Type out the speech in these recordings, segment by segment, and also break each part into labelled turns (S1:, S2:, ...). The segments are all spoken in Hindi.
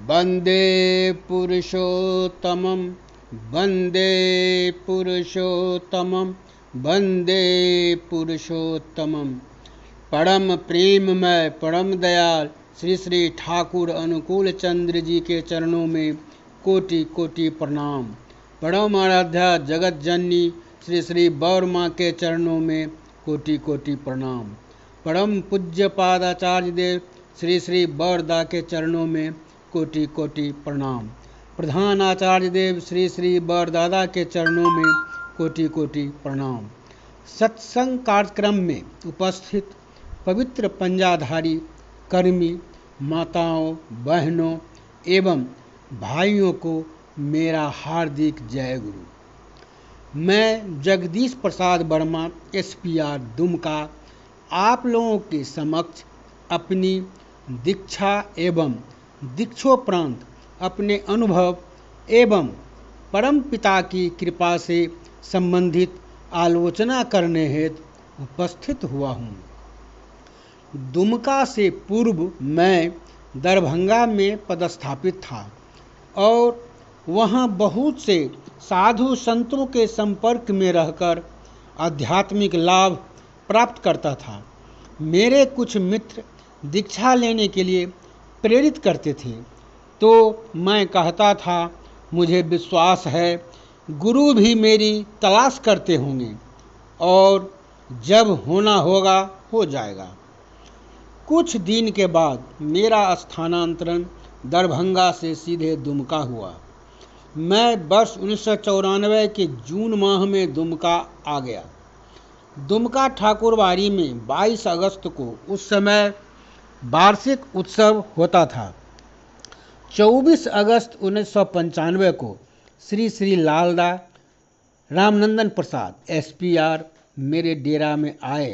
S1: वन्दे पुरुषोत्तमं वन्दे पुरुषोत्तमं वन्दे पुरुषोत्तमम। परम प्रेममय परम दयाल श्री श्री ठाकुर अनुकूल चंद्र जी के चरणों में कोटि कोटि प्रणाम। परम आराध्या जगत जननी श्री श्री बौर माँ के चरणों में कोटि कोटि प्रणाम। परम पूज्य पादाचार्य देव श्री श्री बौरदा के चरणों में कोटि कोटि प्रणाम। प्रधान आचार्य देव श्री श्री बौरदादा के चरणों में कोटि कोटि प्रणाम। सत्संग कार्यक्रम में उपस्थित पवित्र पंजाधारी कर्मी माताओं, बहनों एवं भाइयों को मेरा हार्दिक जय गुरु। मैं जगदीश प्रसाद वर्मा SPR दुमका आप लोगों के समक्ष अपनी दीक्षा एवं दीक्षोपरांत अपने अनुभव एवं परम पिता की कृपा से संबंधित आलोचना करने हेतु उपस्थित हुआ हूँ। दुमका से पूर्व मैं दरभंगा में पदस्थापित था और वहाँ बहुत से साधु संतों के संपर्क में रहकर आध्यात्मिक लाभ प्राप्त करता था। मेरे कुछ मित्र दीक्षा लेने के लिए प्रेरित करते थे तो मैं कहता था, मुझे विश्वास है गुरु भी मेरी तलाश करते होंगे और जब होना होगा हो जाएगा। कुछ दिन के बाद मेरा स्थानांतरण दरभंगा से सीधे दुमका हुआ। मैं वर्ष 1994 के जून माह में दुमका आ गया। दुमका ठाकुरबाड़ी में 22 अगस्त को उस समय वार्षिक उत्सव होता था। 24 अगस्त 1995 को श्री श्री लालदा रामनंदन प्रसाद SPR मेरे डेरा में आए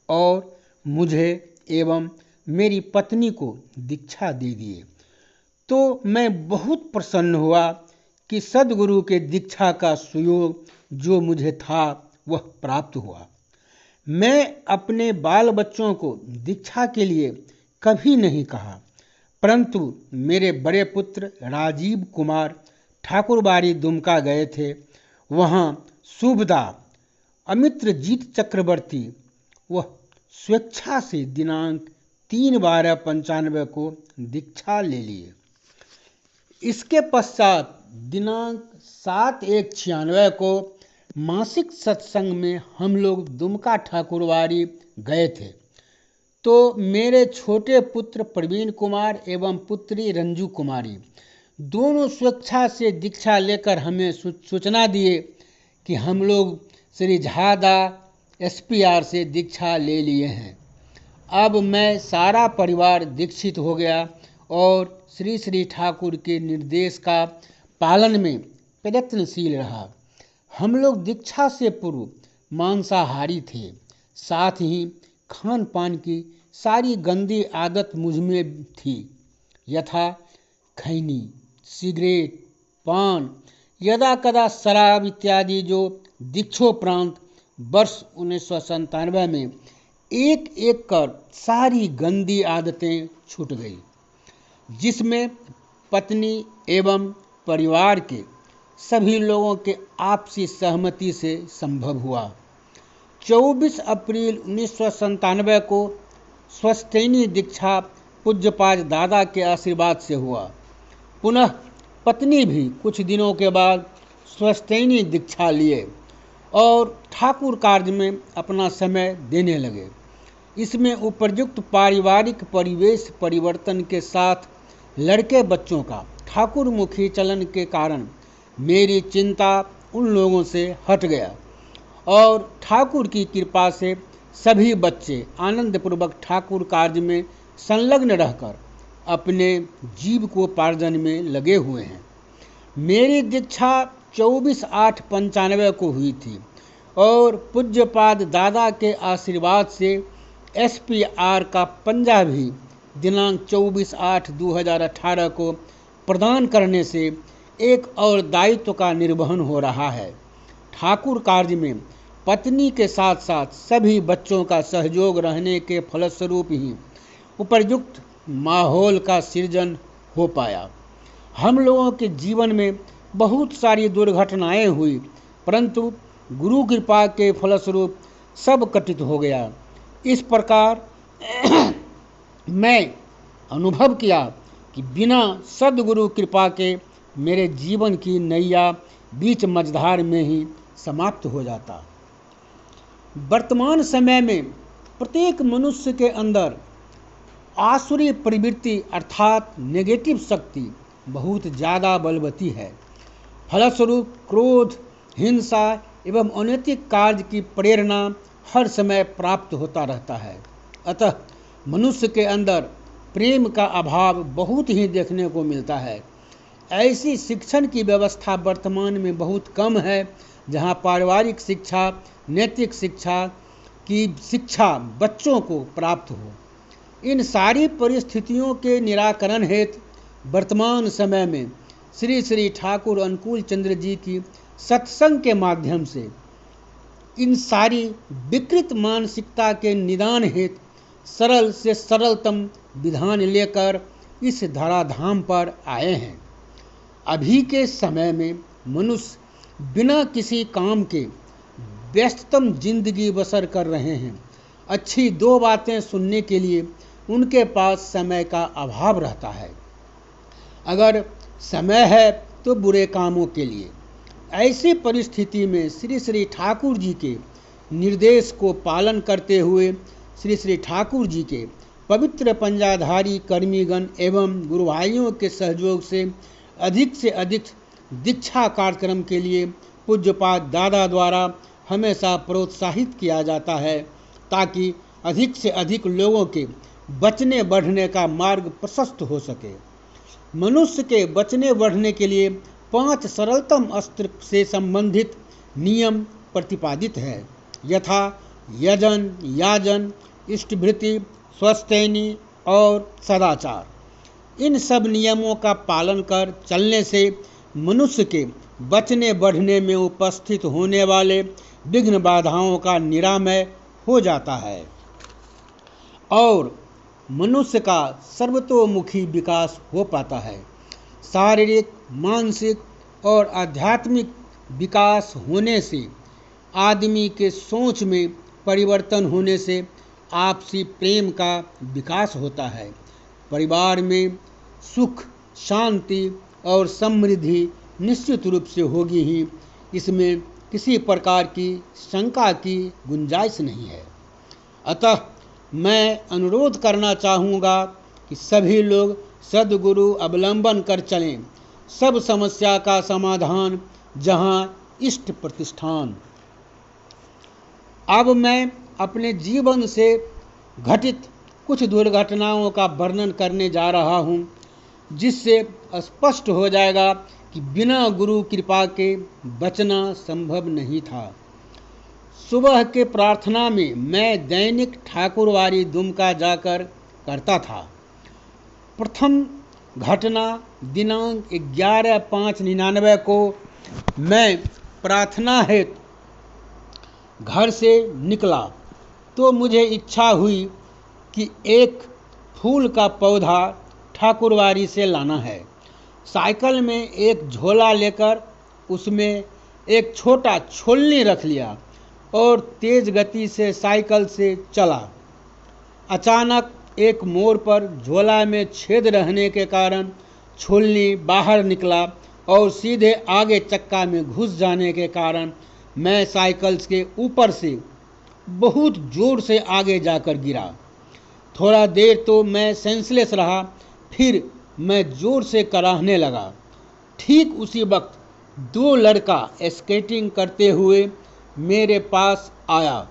S1: और मुझे एवं मेरी पत्नी को दीक्षा दे दिए तो मैं बहुत प्रसन्न हुआ कि सद्गुरु के दीक्षा का सुयोग जो मुझे था वह प्राप्त हुआ। मैं अपने बाल बच्चों को दीक्षा के लिए कभी नहीं कहा, परंतु मेरे बड़े पुत्र राजीव कुमार ठाकुरबाड़ी दुमका गए थे। वहाँ सुभदा अमित्रजीत चक्रवर्ती वह स्वेच्छा से दिनांक 3/12/95 को दीक्षा ले लिए। इसके पश्चात दिनांक 7/1/96 को मासिक सत्संग में हम लोग दुमका ठाकुरबाड़ी गए थे तो मेरे छोटे पुत्र प्रवीण कुमार एवं पुत्री रंजू कुमारी दोनों स्वेच्छा से दीक्षा लेकर हमें सूचना दिए कि हम लोग श्री झादा SPR से दीक्षा ले लिए हैं। अब मैं सारा परिवार दीक्षित हो गया और श्री श्री ठाकुर के निर्देश का पालन में प्रयत्नशील रहा। हम लोग दीक्षा से पूर्व मांसाहारी थे, साथ ही खान पान की सारी गंदी आदत मुझमें थी, यथा खैनी, सिगरेट, पान, यदा कदा शराब इत्यादि, जो दीक्षोपरांत वर्ष 1997 में एक एक कर सारी गंदी आदतें छूट गई, जिसमें पत्नी एवं परिवार के सभी लोगों के आपसी सहमति से संभव हुआ। 24 अप्रैल 1997 को स्वस्थैनी दीक्षा पूज्यपाद दादा के आशीर्वाद से हुआ। पुनः पत्नी भी कुछ दिनों के बाद स्वस्थैनी दीक्षा लिए और ठाकुर कार्य में अपना समय देने लगे। इसमें उपयुक्त पारिवारिक परिवेश परिवर्तन के साथ लड़के बच्चों का ठाकुरमुखी चलन के कारण मेरी चिंता उन लोगों से हट गया और ठाकुर की कृपा से सभी बच्चे आनंदपूर्वक ठाकुर कार्य में संलग्न रहकर अपने जीविकोपार्जन में लगे हुए हैं। मेरी दीक्षा 24/8/95 को हुई थी और पूज्यपाद दादा के आशीर्वाद से SPR का पंजा भी दिनांक 24/8/2018 को प्रदान करने से एक और दायित्व का निर्वहन हो रहा है। ठाकुर कार्य में पत्नी के साथ साथ सभी बच्चों का सहयोग रहने के फलस्वरूप ही उपयुक्त माहौल का सृजन हो पाया। हम लोगों के जीवन में बहुत सारी दुर्घटनाएं हुई, परंतु गुरु कृपा के फलस्वरूप सब कटित हो गया। इस प्रकार मैं अनुभव किया कि बिना सद्गुरु कृपा के मेरे जीवन की नैया बीच मझधार में ही समाप्त हो जाता। वर्तमान समय में प्रत्येक मनुष्य के अंदर आसुरी प्रवृत्ति अर्थात नेगेटिव शक्ति बहुत ज़्यादा बलवती है। फलस्वरूप क्रोध, हिंसा एवं अनैतिक कार्य की प्रेरणा हर समय प्राप्त होता रहता है। अतः मनुष्य के अंदर प्रेम का अभाव बहुत ही देखने को मिलता है। ऐसी शिक्षण की व्यवस्था वर्तमान में बहुत कम है, जहाँ पारिवारिक शिक्षा, नैतिक शिक्षा की शिक्षा बच्चों को प्राप्त हो। इन सारी परिस्थितियों के निराकरण हेतु वर्तमान समय में श्री श्री ठाकुर अनुकूल चंद्र जी की सत्संग के माध्यम से इन सारी विकृत मानसिकता के निदान हेतु सरल से सरलतम विधान लेकर इस धराधाम पर आए हैं। अभी के समय में मनुष्य बिना किसी काम के व्यस्ततम जिंदगी बसर कर रहे हैं। अच्छी दो बातें सुनने के लिए उनके पास समय का अभाव रहता है। अगर समय है तो बुरे कामों के लिए। ऐसी परिस्थिति में श्री श्री ठाकुर जी के निर्देश को पालन करते हुए श्री श्री ठाकुर जी के पवित्र पंजाधारी कर्मीगण एवं गुरु भाइयों के सहयोग से अधिक दीक्षा कार्यक्रम के लिए पूज्यपाद दादा द्वारा हमेशा प्रोत्साहित किया जाता है, ताकि अधिक से अधिक लोगों के बचने बढ़ने का मार्ग प्रशस्त हो सके। मनुष्य के बचने बढ़ने के लिए 5 सरलतम अस्त्र से संबंधित नियम प्रतिपादित है, यथा यजन, याजन, इष्टभृति, स्वस्थैनी और सदाचार। इन सब नियमों का पालन कर चलने से मनुष्य के बचने बढ़ने में उपस्थित होने वाले विघ्न बाधाओं का निरामय हो जाता है और मनुष्य का सर्वतोमुखी विकास हो पाता है। शारीरिक, मानसिक और आध्यात्मिक विकास होने से आदमी के सोच में परिवर्तन होने से आपसी प्रेम का विकास होता है। परिवार में सुख, शांति और समृद्धि निश्चित रूप से होगी ही, इसमें किसी प्रकार की शंका की गुंजाइश नहीं है। अतः मैं अनुरोध करना चाहूँगा कि सभी लोग सद्गुरु अवलंबन कर चलें। सब समस्या का समाधान जहाँ इष्ट प्रतिष्ठान। अब मैं अपने जीवन से घटित कुछ दुर्घटनाओं का वर्णन करने जा रहा हूँ, जिससे स्पष्ट हो जाएगा कि बिना गुरु कृपा के बचना संभव नहीं था। सुबह के प्रार्थना में मैं दैनिक ठाकुरवारी दुमका जाकर करता था। प्रथम घटना दिनांक 11/5/99 को मैं प्रार्थना हेतु घर से निकला तो मुझे इच्छा हुई कि एक फूल का पौधा ठाकुरवारी से लाना है। साइकिल में एक झोला लेकर उसमें एक छोटा छोलनी रख लिया और तेज गति से साइकिल से चला। अचानक एक मोड़ पर झोला में छेद रहने के कारण छोलनी बाहर निकला और सीधे आगे चक्का में घुस जाने के कारण मैं साइकिल के ऊपर से बहुत जोर से आगे जाकर गिरा। थोड़ा देर तो मैं सेंसलेस रहा, फिर मैं जोर से कराहने लगा। ठीक उसी वक्त 2 लड़का स्केटिंग करते हुए मेरे पास आया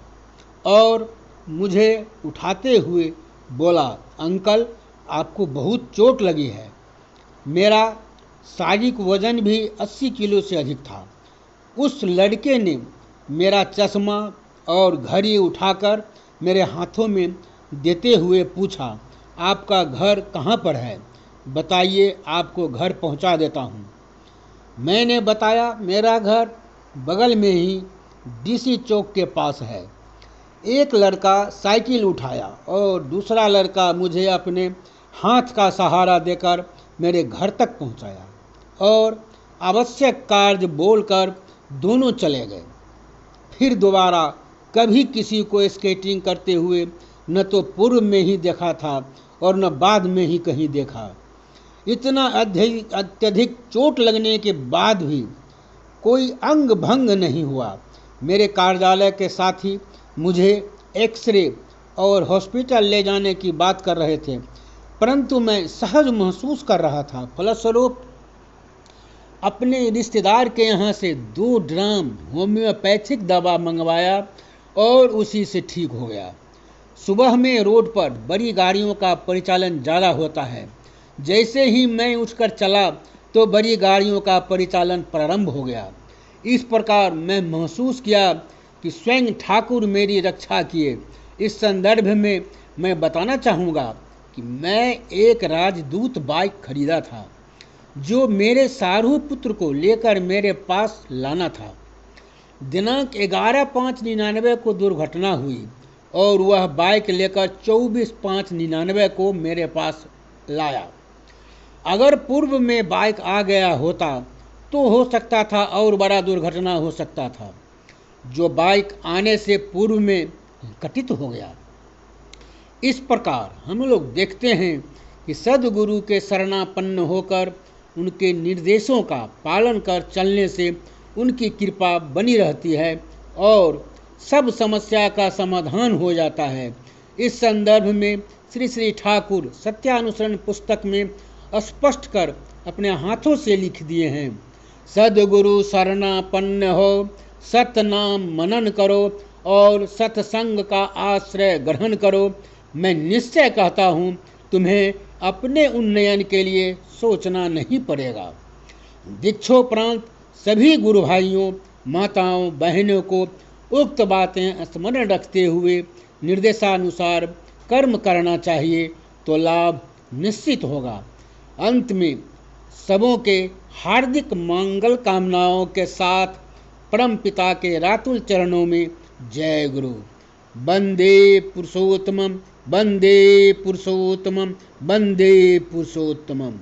S1: और मुझे उठाते हुए बोला, अंकल आपको बहुत चोट लगी है। मेरा शारीरिक वजन भी 80 किलो से अधिक था। उस लड़के ने मेरा चश्मा और घड़ी उठाकर मेरे हाथों में देते हुए पूछा, आपका घर कहाँ पर है? बताइए, आपको घर पहुँचा देता हूँ। मैंने बताया, मेरा घर बगल में ही डीसी चौक के पास है। एक लड़का साइकिल उठाया और दूसरा लड़का मुझे अपने हाथ का सहारा देकर मेरे घर तक पहुंचाया। और आवश्यक कार्य बोलकर दोनों चले गए। फिर दोबारा कभी किसी को स्केटिंग करते हुए न तो पूर्व में ही देखा था और न बाद में ही कहीं देखा। इतना अत्यधिक चोट लगने के बाद भी कोई अंग भंग नहीं हुआ। मेरे कार्यालय के साथी मुझे एक्सरे और हॉस्पिटल ले जाने की बात कर रहे थे, परंतु मैं सहज महसूस कर रहा था। फलस्वरूप अपने रिश्तेदार के यहाँ से 2 ड्राम होम्योपैथिक दवा मंगवाया और उसी से ठीक हो गया। सुबह में रोड पर बड़ी गाड़ियों का परिचालन ज़्यादा होता है। जैसे ही मैं उठकर चला तो बड़ी गाड़ियों का परिचालन प्रारंभ हो गया। इस प्रकार मैं महसूस किया कि स्वयं ठाकुर मेरी रक्षा किए। इस संदर्भ में मैं बताना चाहूँगा कि मैं एक राजदूत बाइक खरीदा था जो मेरे सारू पुत्र को लेकर मेरे पास लाना था। दिनांक 11/5/99 को दुर्घटना हुई और वह बाइक लेकर 24/5/99 को मेरे पास लाया। अगर पूर्व में बाइक आ गया होता तो हो सकता था और बड़ा दुर्घटना हो सकता था, जो बाइक आने से पूर्व में घटित हो गया। इस प्रकार हम लोग देखते हैं कि सद्गुरु के शरणापन्न होकर उनके निर्देशों का पालन कर चलने से उनकी कृपा बनी रहती है और सब समस्या का समाधान हो जाता है। इस संदर्भ में श्री श्री ठाकुर सत्यानुसरण पुस्तक में स्पष्ट कर अपने हाथों से लिख दिए हैं। सद्गुरु शरणापन्न हो, सतनाम मनन करो और सत्संग का आश्रय ग्रहण करो। मैं निश्चय कहता हूँ तुम्हें अपने उन्नयन के लिए सोचना नहीं पड़ेगा। दीक्षोपरांत सभी गुरु भाइयों, माताओं, बहनों को उक्त बातें स्मरण रखते हुए निर्देशानुसार कर्म करना चाहिए तो लाभ निश्चित होगा। अंत में सबों के हार्दिक मंगल कामनाओं के साथ परम पिता के रातुल चरणों में जय गुरु। वंदे पुरुषोत्तमम, वंदे पुरुषोत्तमम, वंदे पुरुषोत्तमम।